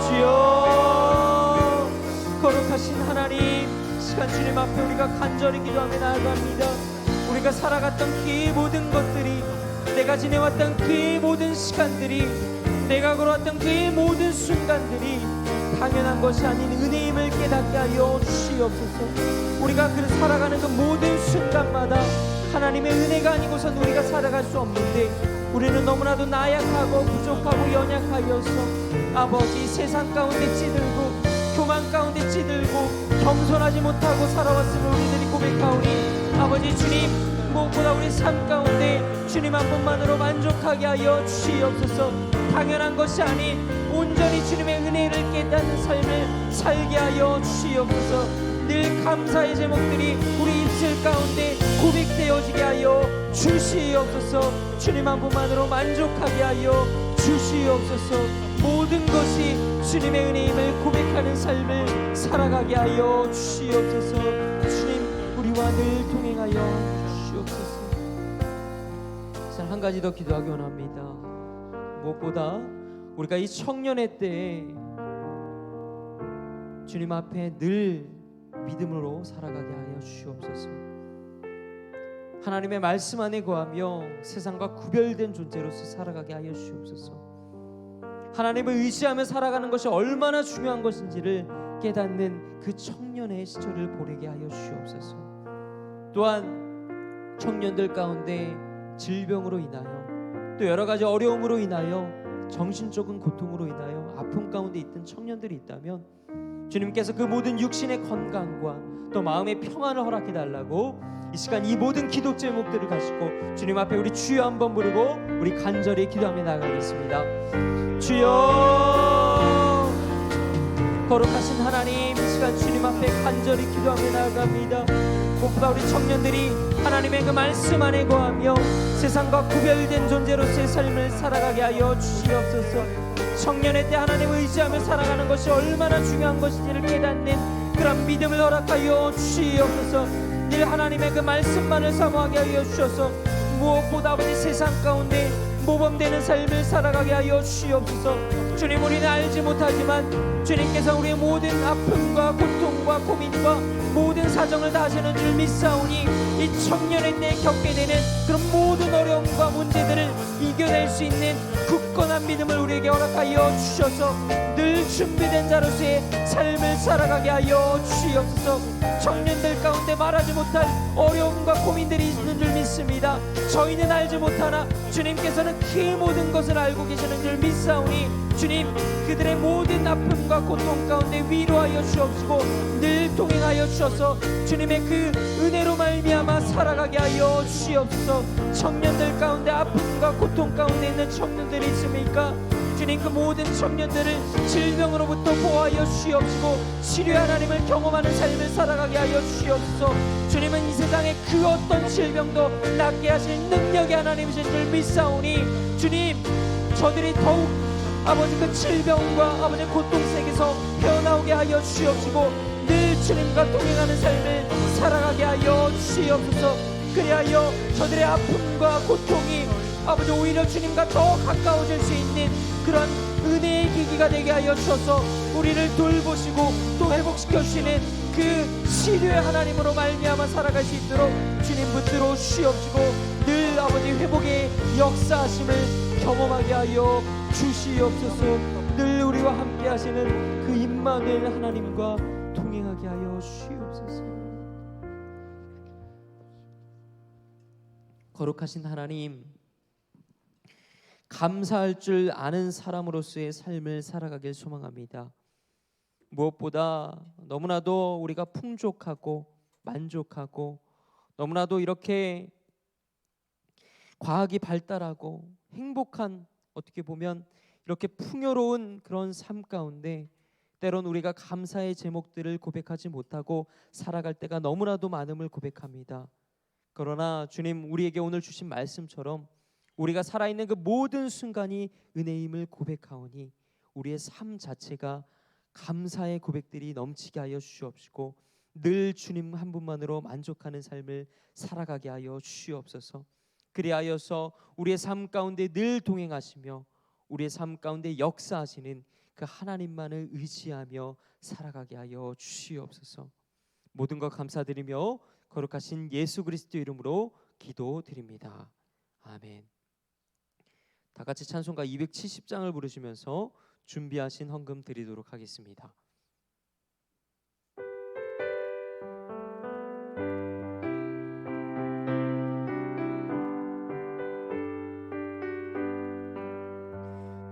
S4: 주여, 거룩하신 하나님, 이 시간 주님 앞에 우리가 간절히 기도하며 나아갑니다. 우리가 살아갔던 그 모든 것들이, 내가 지내왔던 그 모든 시간들이, 내가 걸어왔던 그 모든 순간들이 당연한 것이 아닌 은혜임을 깨닫게 하여 주시옵소서. 우리가 그 살아가는 그 모든 순간마다 하나님의 은혜가 아니고선 우리가 살아갈 수 없는데, 우리는 너무나도 나약하고 부족하고 연약하여서 아버지 세상 가운데 찌들고 교만 가운데 찌들고 겸손하지 못하고 살아왔음을 우리들이 고백하오니, 아버지 주님, 무엇보다 우리 삶 가운데 주님 한 분만으로 만족하게 하여 주시옵소서. 당연한 것이 아닌 온전히 주님의 은혜를 깨닫는 삶을 살게 하여 주시옵소서. 늘 감사의 제목들이 우리 입술 가운데 고백되어지게 하여 주시옵소서. 주님 한 분만으로 만족하게 하여 주시옵소서. 모든 것이 주님의 은혜임을 고백하는 삶을 살아가게 하여 주시옵소서. 주님, 우리와 늘 동행하여 주시옵소서. 한 가지 더 기도하기 원합니다. 무엇보다 우리가 이 청년의 때에 주님 앞에 늘 믿음으로 살아가게 하여 주시옵소서. 하나님의 말씀 안에 거하며 세상과 구별된 존재로서 살아가게 하여 주시옵소서. 하나님을 의지하며 살아가는 것이 얼마나 중요한 것인지를 깨닫는 그 청년의 시절을 보내게 하여 주시옵소서. 또한 청년들 가운데 질병으로 인하여 또 여러 가지 어려움으로 인하여 정신적인 고통으로 인하여 아픔 가운데 있던 청년들이 있다면 주님께서 그 모든 육신의 건강과 또 마음의 평안을 허락해 달라고 이 시간 이 모든 기도 제목들을 가지고 주님 앞에 우리 주여 한번 부르고 우리 간절히 기도하며 나가겠습니다. 주여, 거룩하신 하나님, 이 시간 주님 앞에 간절히 기도하며 나아갑니다. 무엇보다 우리 청년들이 하나님의 그 말씀 안에 거하며 세상과 구별된 존재로서의 삶을 살아가게 하여 주시옵소서. 청년의 때 하나님을 의지하며 살아가는 것이 얼마나 중요한 것인지를 깨닫는 그런 믿음을 허락하여 주시옵소서. 늘 하나님의 그 말씀만을 사모하게 하여 주셔서 무엇보다 아버지 세상 가운데 모범되는 삶을 살아가게 하여 주시옵소서. 주님, 우리는 알지 못하지만 주님께서 우리의 모든 아픔과 고통과 고민과 모든 사정을 다 아시는 줄 믿사오니 이 청년의 때에 겪게 되는 그런 모든 어려움과 문제들을 이겨낼 수 있는 굳건한 믿음을 우리에게 허락하여 주셔서 늘 준비된 자로서의 삶을 살아가게 하여 주시옵소서. 청년들 가운데 말하지 못할 어려움과 고민들이 있는 줄 믿습니다. 저희는 알지 못하나 주님께서는 그 모든 것을 알고 계시는 줄 믿사오니 주님, 그들의 모든 아픔과 고통 가운데 위로하여 주옵시고 늘 동행하여 주셔서 주님의 그 은혜로 말미암아 살아가게 하여 주시옵소서. 청년들 가운데 아픔과 고통 가운데 있는 청년들이 있습니까? 주님, 그 모든 청년들을 질병으로부터 보호하여 주시옵시고 치료의 하나님을 경험하는 삶을 살아가게 하여 주시옵소서. 주님은 이 세상의 그 어떤 질병도 낫게 하실 능력의 하나님이신 줄 믿사오니 주님, 저들이 더욱 아버지 그 질병과 아버지 고통 속에서 헤어나오게 하여 주시옵시고 늘 주님과 동행하는 삶을 살아가게 하여 주시옵소서. 그리하여 저들의 아픔과 고통이 아버지 오히려 주님과 더 가까워질 수 있는 그런 은혜의 계기가 되게 하여 주셔서 우리를 돌보시고 또 회복시켜 주시는 그 치료의 하나님으로 말미암아 살아갈 수 있도록 주님 붙들어 주시옵시고 늘 아버지 회복의 역사하심을 경험하게 하여 주시옵소서. 늘 우리와 함께 하시는 그 임마누엘 하나님과 동행하게 하여 주시옵소서. 거룩하신 하나님, 감사할 줄 아는 사람으로서의 삶을 살아가길 소망합니다. 무엇보다 너무나도 우리가 풍족하고 만족하고 너무나도 이렇게 과학이 발달하고 행복한, 어떻게 보면 이렇게 풍요로운 그런 삶 가운데 때론 우리가 감사의 제목들을 고백하지 못하고 살아갈 때가 너무나도 많음을 고백합니다. 그러나 주님, 우리에게 오늘 주신 말씀처럼 우리가 살아있는 그 모든 순간이 은혜임을 고백하오니 우리의 삶 자체가 감사의 고백들이 넘치게 하여 주시옵시고 늘 주님 한 분만으로 만족하는 삶을 살아가게 하여 주시옵소서. 그리하여서 우리의 삶 가운데 늘 동행하시며 우리의 삶 가운데 역사하시는 그 하나님만을 의지하며 살아가게 하여 주시옵소서. 모든 것 감사드리며 거룩하신 예수 그리스도 이름으로 기도드립니다. 아멘. 다 같이 찬송가 270장을 부르시면서 준비하신 헌금 드리도록 하겠습니다.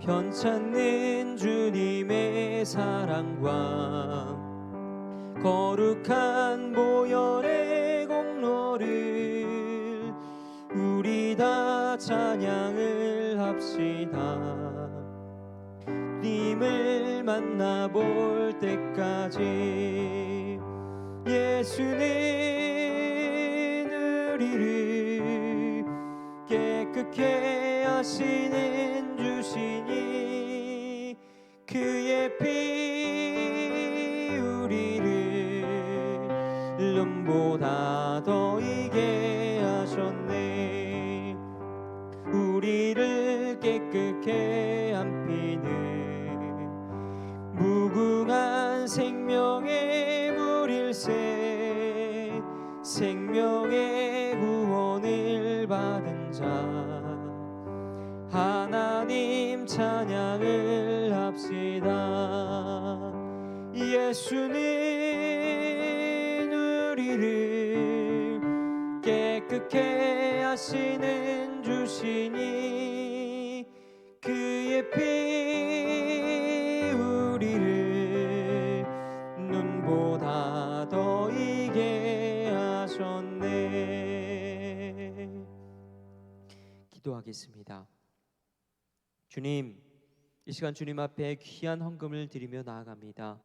S4: 편찮는 주님의 사랑과 거룩한 보혈의 공로를 우리 다 찬양을 합시다. 주님을 만나볼 때까지 예수는 우리를 깨끗게 하시는 주시니 그의 피 우리를 눈보다 더 이게 하셨네. 우리를 깨끗게 한 피는 무궁한 생명의 물일세. 생명의 구원을 받은 자 하나님 찬양을 합시다. 예수는 우리를 깨끗게 하시는 주시니 그의 피 우리를 눈보다 더 이게 하셨네. 기도하겠습니다. 주님, 이 시간 주님 앞에 귀한 헌금을 드리며 나아갑니다.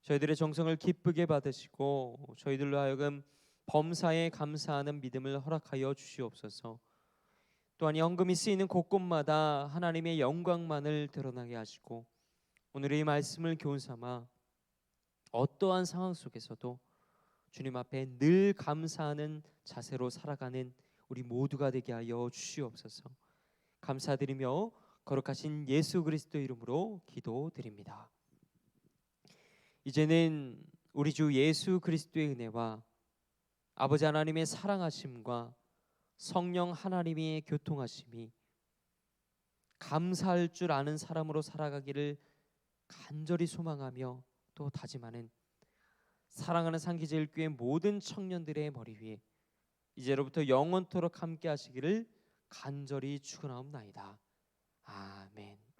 S4: 저희들의 정성을 기쁘게 받으시고 저희들로 하여금 범사에 감사하는 믿음을 허락하여 주시옵소서. 또한 이 헌금이 쓰이는 곳곳마다 하나님의 영광만을 드러나게 하시고 오늘의 이 말씀을 교훈삼아 어떠한 상황 속에서도 주님 앞에 늘 감사하는 자세로 살아가는 우리 모두가 되게 하여 주시옵소서. 감사드리며 거룩하신 예수 그리스도 이름으로 기도드립니다. 이제는 우리 주 예수 그리스도의 은혜와 아버지 하나님의 사랑하심과 성령 하나님의 교통하심이 감사할 줄 아는 사람으로 살아가기를 간절히 소망하며 또 다짐하는 사랑하는 상기제일교회 모든 청년들의 머리 위에 이제로부터 영원토록 함께 하시기를 간절히 축원하옵나이다. 아멘.